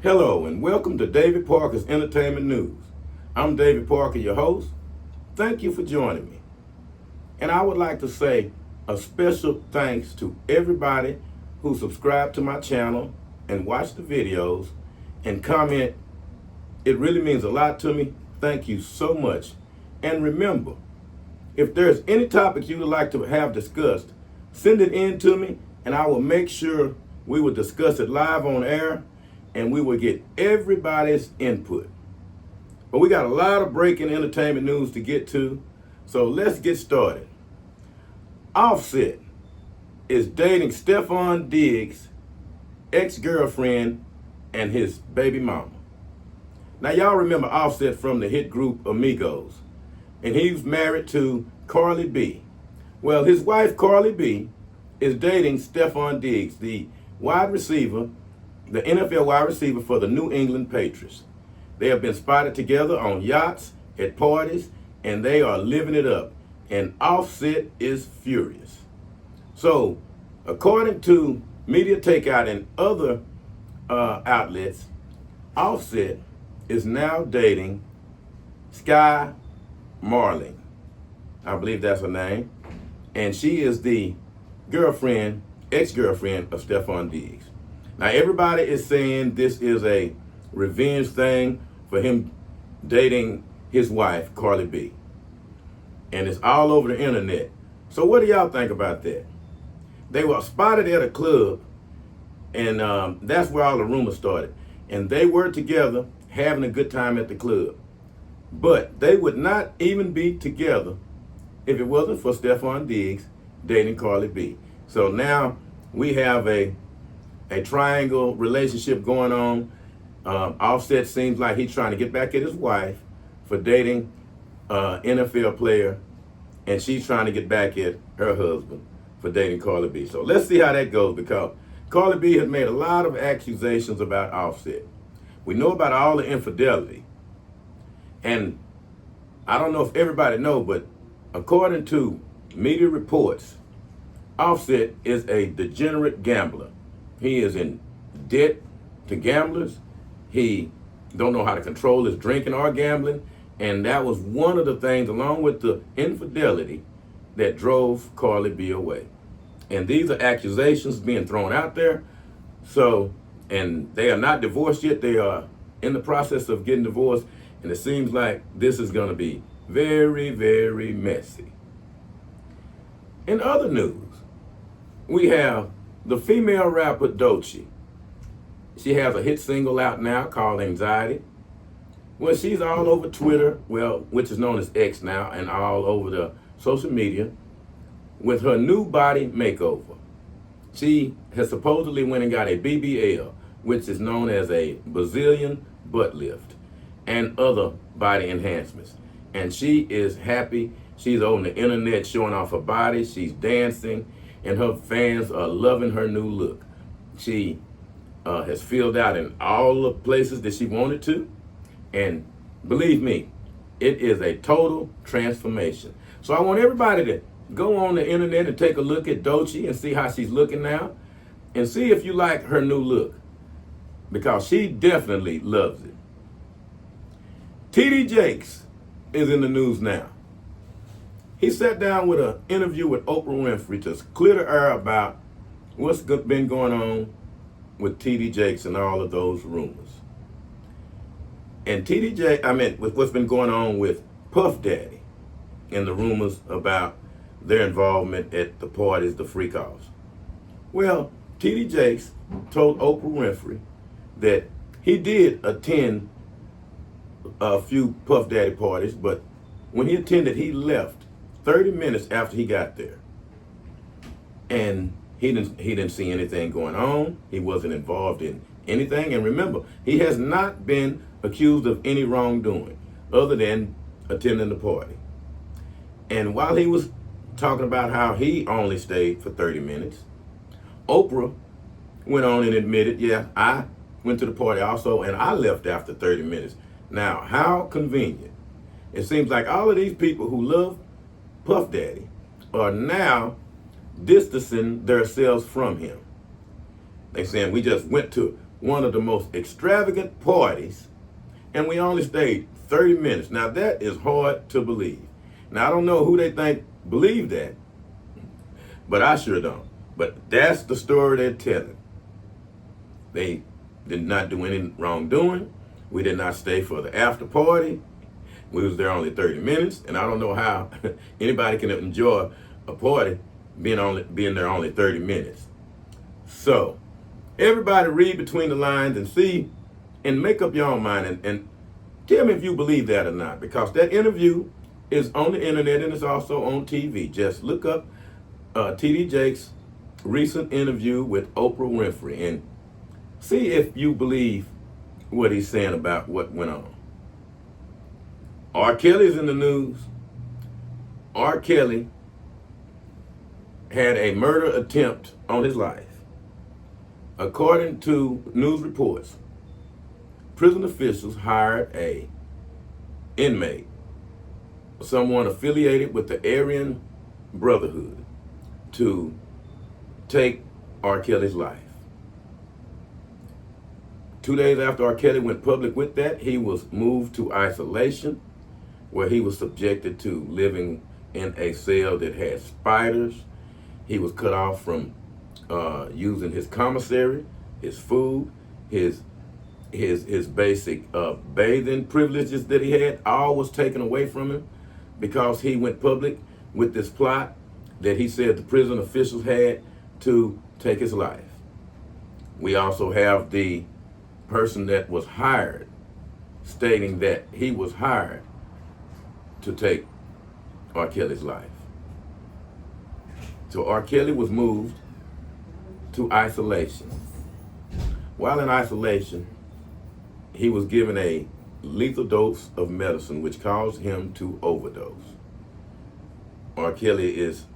Hello and welcome to David Parker's Entertainment News. I'm David Parker, your host. Thank you for joining me. And I would like to say a special thanks to everybody who subscribed to my channel and watched the videos and comment. It really means a lot to me. Thank you so much. And remember, if there's any topics you would like to have discussed, send it in to me and I will make sure we will discuss it live on air and we will get everybody's input. But we got a lot of breaking entertainment news to get to, so let's get started. Offset is dating Stefon Diggs' ex-girlfriend and his baby mama. Now y'all remember Offset from the hit group Amigos, and he's married to Carly B. Well, his wife Carly B is dating Stefon Diggs, the wide receiver, the NFL wide receiver for the New England Patriots. They have been spotted together on yachts, at parties, and they are living it up. And Offset is furious. So, according to Media Takeout and other outlets, Offset is now dating Sky Marling. I believe that's her name. And she is the girlfriend, ex-girlfriend of Stefon Diggs. Now, everybody is saying this is a revenge thing for him dating his wife, Carly B. And it's all over the internet. So what do y'all think about that? They were spotted at a club, and that's where all the rumors started. And they were together having a good time at the club. But they would not even be together if it wasn't for Stefon Diggs dating Carly B. So now we have a triangle relationship going on. Offset seems like he's trying to get back at his wife for dating NFL player, and she's trying to get back at her husband for dating Carly B. So let's see how that goes, because Carly B has made a lot of accusations about Offset. We know about all the infidelity, and I don't know if everybody knows, but according to media reports, Offset is a degenerate gambler. He is in debt to gamblers. He don't know how to control his drinking or gambling. And that was one of the things, along with the infidelity, that drove Carly B away. And these are accusations being thrown out there. So, and they are not divorced yet. They are in the process of getting divorced. And it seems like this is going to be very, very messy. In other news, we have the female rapper Doechii. She has a hit single out now called Anxiety. Well, she's all over Twitter, well, which is known as X now, and all over the social media with her new body makeover. She has supposedly went and got a BBL, which is known as a Brazilian butt lift, and other body enhancements. And she is happy. She's on the internet showing off her body. She's dancing, and her fans are loving her new look. She has filled out in all the places that she wanted to. And believe me, it is a total transformation. So I want everybody to go on the internet and take a look at Doechii and see how she's looking now. And see if you like her new look, because she definitely loves it. T.D. Jakes is in the news now. He sat down with an interview with Oprah Winfrey to clear the air about what's been going on with T.D. Jakes and all of those rumors. And with what's been going on with Puff Daddy and the rumors about their involvement at the parties, the freak-offs. Well, T.D. Jakes told Oprah Winfrey that he did attend a few Puff Daddy parties, but when he attended, he left 30 minutes after he got there. And he didn't see anything going on. He wasn't involved in anything. And remember, he has not been accused of any wrongdoing other than attending the party. And while he was talking about how he only stayed for 30 minutes, Oprah went on and admitted, yeah, I went to the party also, and I left after 30 minutes. Now, how convenient. It seems like all of these people who love Puff Daddy are now distancing themselves from him. They saying we just went to one of the most extravagant parties, and we only stayed 30 minutes. Now that is hard to believe. Now I don't know who they think believe that, but I sure don't. But that's the story they're telling. They did not do any wrongdoing. We did not stay for the after party. We was there only 30 minutes, and I don't know how anybody can enjoy a party being there only 30 minutes. So everybody read between the lines and see and make up your own mind and tell me if you believe that or not, because that interview is on the internet and it's also on TV. Just look up T.D. Jakes' recent interview with Oprah Winfrey and see if you believe what he's saying about what went on. R. Kelly's in the news. R. Kelly had a murder attempt on his life. According to news reports, prison officials hired a inmate, someone affiliated with the Aryan Brotherhood, to take R. Kelly's life. 2 days after R. Kelly went public with that, he was moved to isolation, where he was subjected to living in a cell that had spiders. He was cut off from using his commissary, his food, his basic bathing privileges that he had. All was taken away from him because he went public with this plot that he said the prison officials had to take his life. We also have the person that was hired stating that he was hired to take R. Kelly's life. So R. Kelly was moved to isolation. While in isolation, he was given a lethal dose of medicine which caused him to overdose. R. Kelly is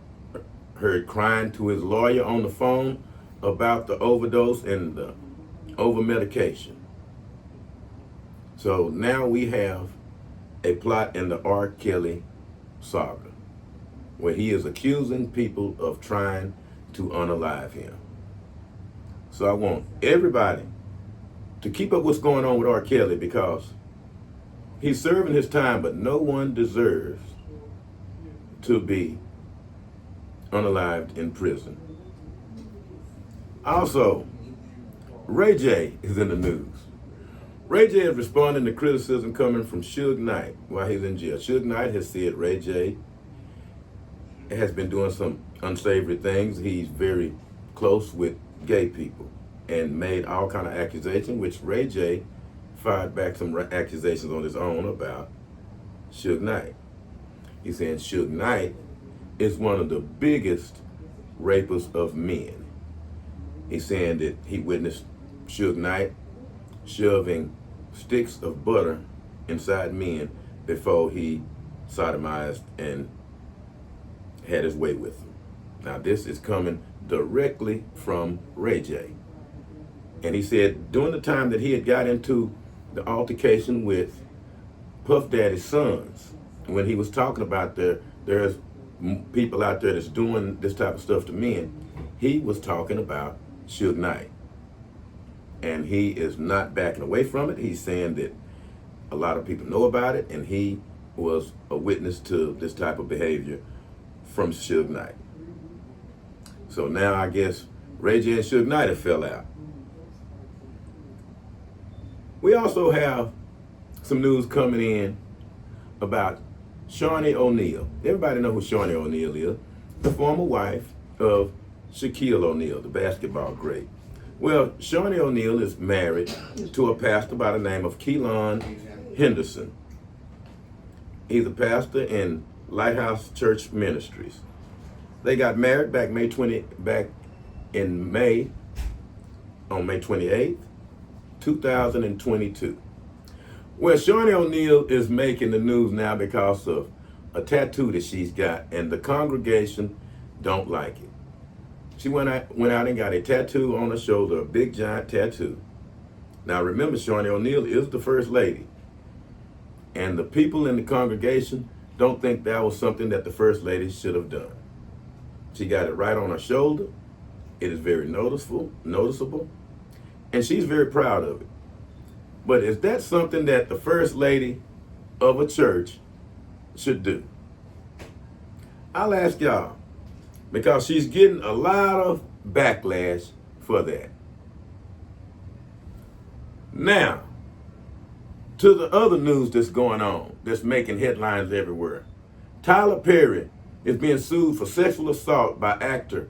heard crying to his lawyer on the phone about the overdose and the over-medication. So now we have a plot in the R. Kelly saga where he is accusing people of trying to unalive him. So I want everybody to keep up what's going on with R. Kelly, because he's serving his time, but no one deserves to be unalived in prison. Also, Ray J is in the news. Ray J is responding to criticism coming from Suge Knight while he's in jail. Suge Knight has said Ray J has been doing some unsavory things. He's very close with gay people and made all kind of accusations, which Ray J fired back some accusations on his own about Suge Knight. He's saying Suge Knight is one of the biggest rapists of men. He's saying that he witnessed Suge Knight shoving sticks of butter inside men before he sodomized and had his way with them. Now this is coming directly from Ray J. And he said during the time that he had got into the altercation with Puff Daddy's sons, when he was talking about there's people out there that's doing this type of stuff to men, he was talking about Suge Knight. And he is not backing away from it. He's saying that a lot of people know about it, and he was a witness to this type of behavior from Suge Knight. So now I guess Ray J and Suge Knight have fell out. We also have some news coming in about Shawnee O'Neal. Everybody know who Shawnee O'Neal is, the former wife of Shaquille O'Neal, the basketball great. Well, Shawnee O'Neal is married to a pastor by the name of Keelan Henderson. He's a pastor in Lighthouse Church Ministries. They got married back in May, on May 28th, 2022. Well, Shawnee O'Neal is making the news now because of a tattoo that she's got, and the congregation don't like it. She went out and got a tattoo on her shoulder, a big giant tattoo. Now remember, Shawnee O'Neal is the first lady. And the people in the congregation don't think that was something that the first lady should have done. She got it right on her shoulder. It is very noticeable. and she's very proud of it. But is that something that the first lady of a church should do? I'll ask y'all, because she's getting a lot of backlash for that. Now, to the other news that's going on, that's making headlines everywhere. Tyler Perry is being sued for sexual assault by actor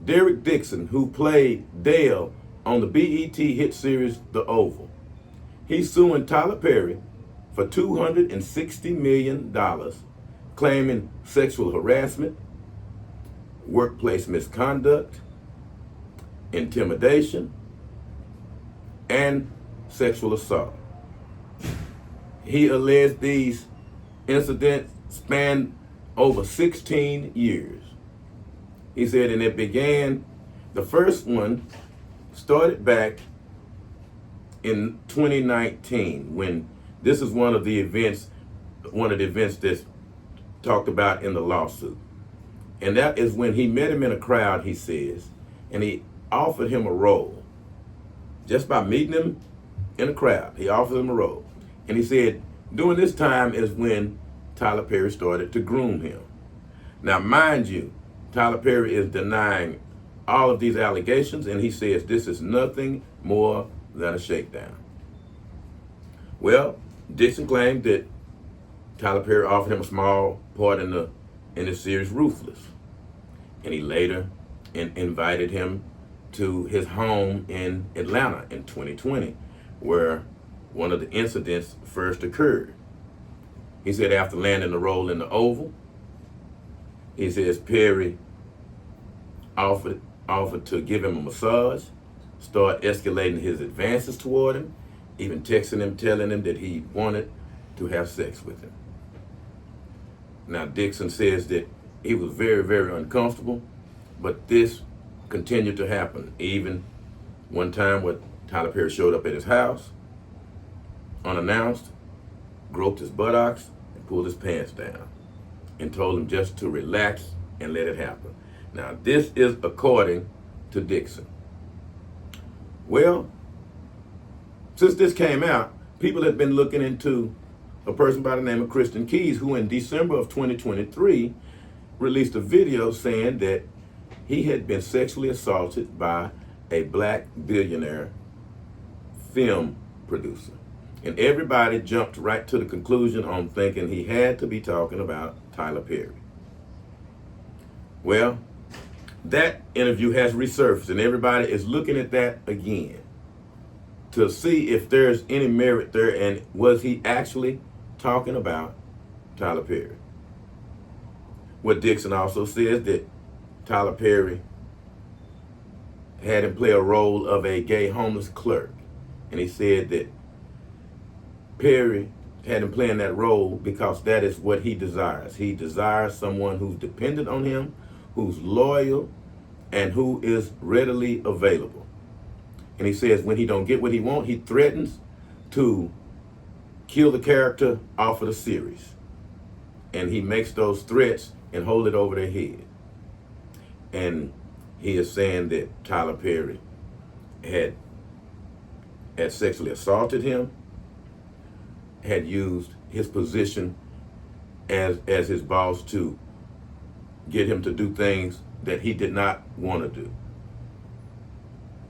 Derek Dixon, who played Dale on the BET hit series The Oval. He's suing Tyler Perry for $260 million, claiming sexual harassment, workplace misconduct, intimidation, and sexual assault. He alleged these incidents spanned over 16 years. He said, and it began, the first one started back in 2019, when this is one of the events that's talked about in the lawsuit. And that is when he met him in a crowd, he says, and he offered him a role. Just by meeting him in a crowd, he offered him a role. And he said, during this time is when Tyler Perry started to groom him. Now, mind you, Tyler Perry is denying all of these allegations, and he says this is nothing more than a shakedown. Well, Dixon claimed that Tyler Perry offered him a small part in the series Ruthless, and he later invited him to his home in Atlanta in 2020, where one of the incidents first occurred. He said after landing the role in The Oval, he says Perry offered to give him a massage, start escalating his advances toward him, even texting him, telling him that he wanted to have sex with him. Now, Dixon says that he was very, very uncomfortable, but this continued to happen. Even one time when Tyler Perry showed up at his house, unannounced, groped his buttocks, and pulled his pants down, and told him just to relax and let it happen. Now, this is according to Dixon. Well, since this came out, people have been looking into a person by the name of Kristen Keys, who in December of 2023 released a video saying that he had been sexually assaulted by a black billionaire film producer. And everybody jumped right to the conclusion on thinking he had to be talking about Tyler Perry. Well, that interview has resurfaced, and everybody is looking at that again to see if there's any merit there, and was he actually talking about Tyler Perry. What Dixon also says that Tyler Perry had him play a role of a gay homeless clerk, and he said that Perry had him playing that role because that is what he desires. He desires someone who's dependent on him, who's loyal, and who is readily available. And he says when he don't get what he wants, he threatens to kill the character off of the series. And he makes those threats and hold it over their head. And he is saying that Tyler Perry had sexually assaulted him, had used his position as his boss to get him to do things that he did not want to do.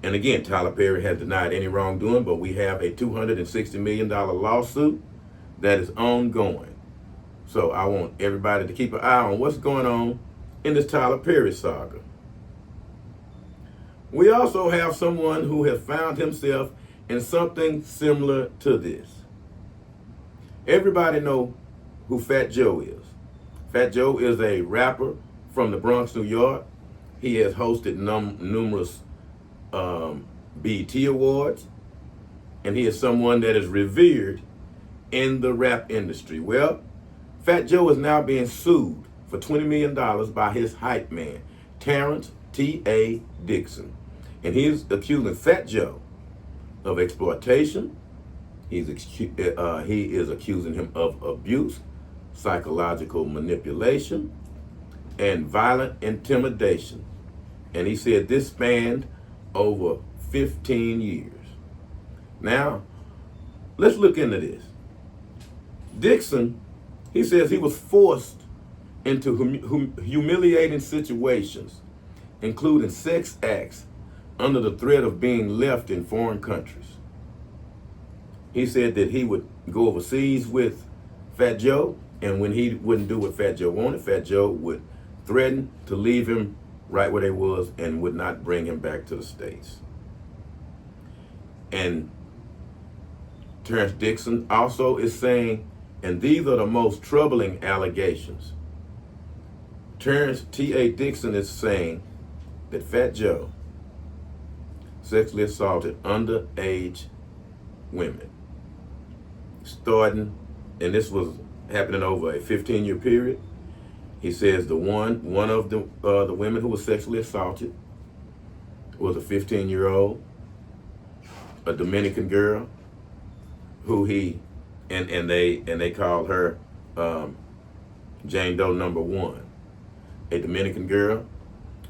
And again, Tyler Perry has denied any wrongdoing, but we have a $260 million lawsuit that is ongoing. So I want everybody to keep an eye on what's going on in this Tyler Perry saga. We also have someone who has found himself in something similar to this. Everybody know who Fat Joe is. Fat Joe is a rapper from the Bronx, New York. He has hosted numerous BET Awards, and he is someone that is revered in the rap industry. Well, Fat Joe is now being sued for $20 million by his hype man, Terrence T.A. Dixon. And he is accusing Fat Joe of exploitation. He is accusing him of abuse, psychological manipulation, and violent intimidation. And he said this spanned over 15 years. Now, let's look into this. Dixon, he says he was forced into humiliating situations, including sex acts, under the threat of being left in foreign countries. He said that he would go overseas with Fat Joe, and when he wouldn't do what Fat Joe wanted, Fat Joe would threaten to leave him right where they was and would not bring him back to the States. And Terrence Dixon also is saying, and these are the most troubling allegations. Terrence T.A. Dixon is saying that Fat Joe sexually assaulted underage women, starting, and this was happening over a 15-year period. He says the one of the women who was sexually assaulted was a 15-year-old, a Dominican girl, who he and they called her Jane Doe number 1, a Dominican girl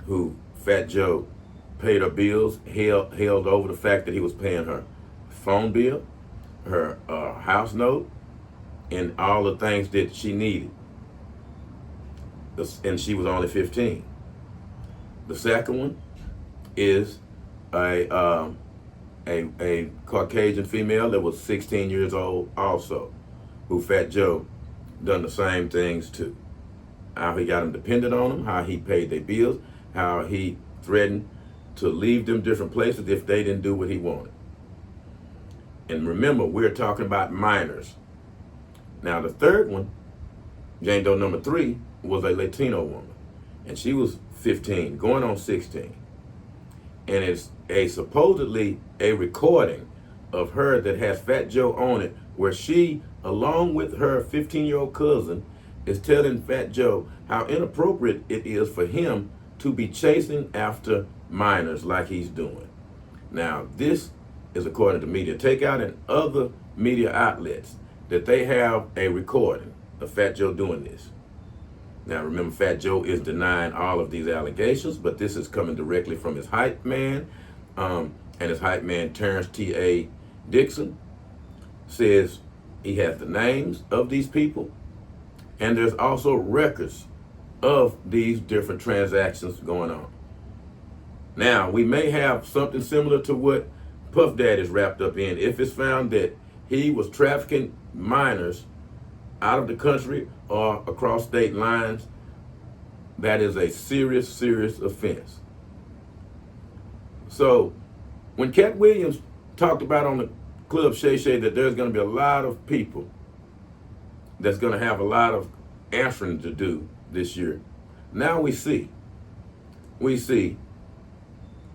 who Fat Joe paid her bills, held over the fact that he was paying her phone bill, her house note, and all the things that she needed. And she was only 15. The second one is a Caucasian female that was 16 years old also, who Fat Joe done the same things to. How he got them dependent on him, how he paid their bills, how he threatened to leave them different places if they didn't do what he wanted. And remember, we're talking about minors. Now the third one, Jane Doe number 3, was a Latino woman, and she was 15, going on 16. And it's supposedly a recording of her that has Fat Joe on it, where she, along with her 15-year-old cousin, is telling Fat Joe how inappropriate it is for him to be chasing after minors like he's doing. Now, this is according to media. Take out in other media outlets that they have a recording of Fat Joe doing this. Now, remember, Fat Joe is denying all of these allegations, but this is coming directly from his hype man, and his hype man, Terrence T.A. Dixon, says he has the names of these people, and there's also records of these different transactions going on. Now, we may have something similar to what Puff Daddy is wrapped up in if it's found that he was trafficking minors out of the country or across state lines. That is a serious, serious offense. So when Cat Williams talked about on the Club Shay Shay that there's going to be a lot of people that's going to have a lot of answering to do this year, now we see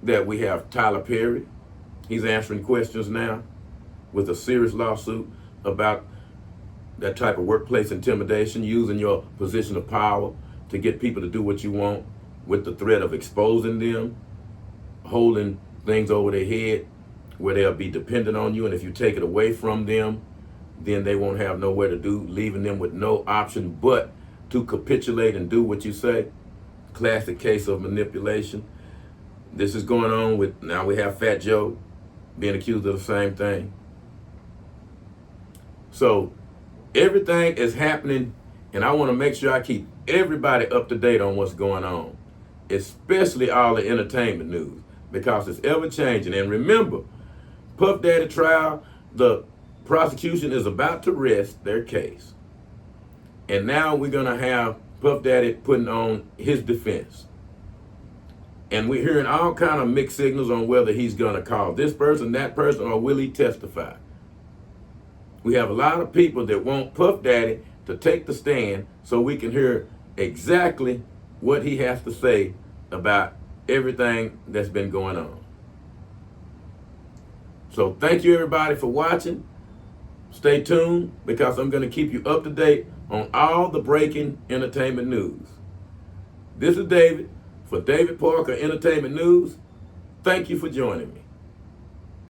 that we have Tyler Perry. He's answering questions now with a serious lawsuit about that type of workplace intimidation, using your position of power to get people to do what you want with the threat of exposing them, holding things over their head where they'll be dependent on you, and if you take it away from them, then they won't have nowhere to do, leaving them with no option but to capitulate and do what you say. Classic case of manipulation. This is going on with, now we have Fat Joe being accused of the same thing. So everything is happening, and I want to make sure I keep everybody up to date on what's going on, especially all the entertainment news, because it's ever changing. And remember, Puff Daddy trial, the prosecution is about to rest their case. And now we're going to have Puff Daddy putting on his defense. And we're hearing all kind of mixed signals on whether he's going to call this person, that person, or will he testify. We have a lot of people that want Puff Daddy to take the stand so we can hear exactly what he has to say about everything that's been going on. So thank you everybody for watching. Stay tuned, because I'm going to keep you up to date on all the breaking entertainment news. This is David for David Parker Entertainment News. Thank you for joining me.